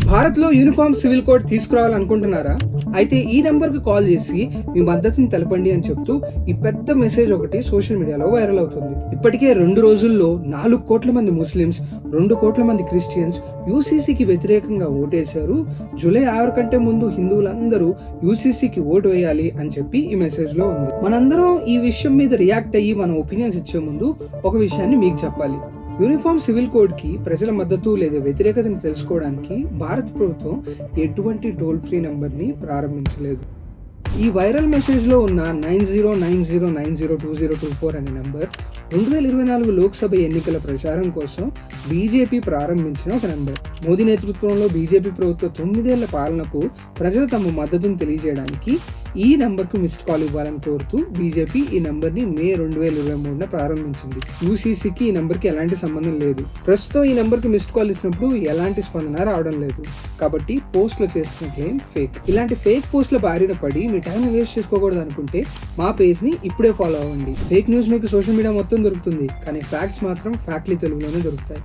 భారత్లో uniform civil code తీసుకురావాలనుకుంటున్నారా? అయితే ఈ నెంబర్కి కాల్ చేసి మీ మద్దతుని తెలపండి అని చెప్తూ ఈ పెద్ద మెసేజ్ ఒకటి సోషల్ మీడియాలో వైరల్ అవుతుంది. ఇప్పటికే 2 రోజుల్లో 4 కోట్ల మంది ముస్లిమ్స్, 2 కోట్ల మంది క్రిస్టియన్స్ యూసీసీకి వ్యతిరేకంగా ఓటేశారు. జూలై 6 కంటే ముందు హిందువులందరూ యూసీసీకి ఓటు వేయాలి అని చెప్పి ఈ మెసేజ్ లో ఉంది. మనందరం ఈ విషయం మీద రియాక్ట్ అయ్యి మన ఒపీనియన్స్ ఇచ్చే ముందు ఒక విషయాన్ని మీకు చెప్పాలి. యూనిఫామ్ సివిల్ కోడ్ కి ప్రజల మద్దతు లేదా వ్యతిరేకతను తెలుసుకోవడానికి భారత ప్రభుత్వం ఎటువంటి టోల్ ఫ్రీ నంబర్ ని ప్రారంభించలేదు. ఈ వైరల్ మెసేజ్ లో ఉన్న 9090902024 అనే నంబర్ 2024 లోక్సభ ఎన్నికల ప్రచారం కోసం బీజేపీ ప్రారంభించిన ఒక నంబర్. మోదీ నేతృత్వంలో బీజేపీ ప్రభుత్వ 9 ఏళ్ల పాలనకు ప్రజలు తమ మద్దతును తెలియజేయడానికి ఈ నంబర్ కు మిస్డ్ కాల్ ఇవ్వాలని కోరుతూ బీజేపీ ఈ నంబర్ ని మే 2023 ప్రారంభించింది. యూసీసీకి ఈ నంబర్ కి ఎలాంటి సంబంధం లేదు. ప్రస్తుతం ఈ నంబర్ కి మిస్డ్ కాల్ ఇచ్చినప్పుడు ఎలాంటి స్పందన రావడం లేదు. కాబట్టి పోస్ట్ లో చేస్తున్న క్లెయిమ్ ఫేక్. ఇలాంటి ఫేక్ పోస్ట్ల బారిన పడి మీ టైం వేస్ట్ చేసుకోకూడదు అనుకుంటే మా పేజ్ ని ఇప్పుడే ఫాలో అవ్వండి. ఫేక్ న్యూస్ మీకు సోషల్ మీడియా మొత్తం దొరుకుతుంది, కానీ ఫ్యాక్ట్స్ మాత్రం ఫ్యాక్ట్లీ తెలుగులోనే దొరుకుతాయి.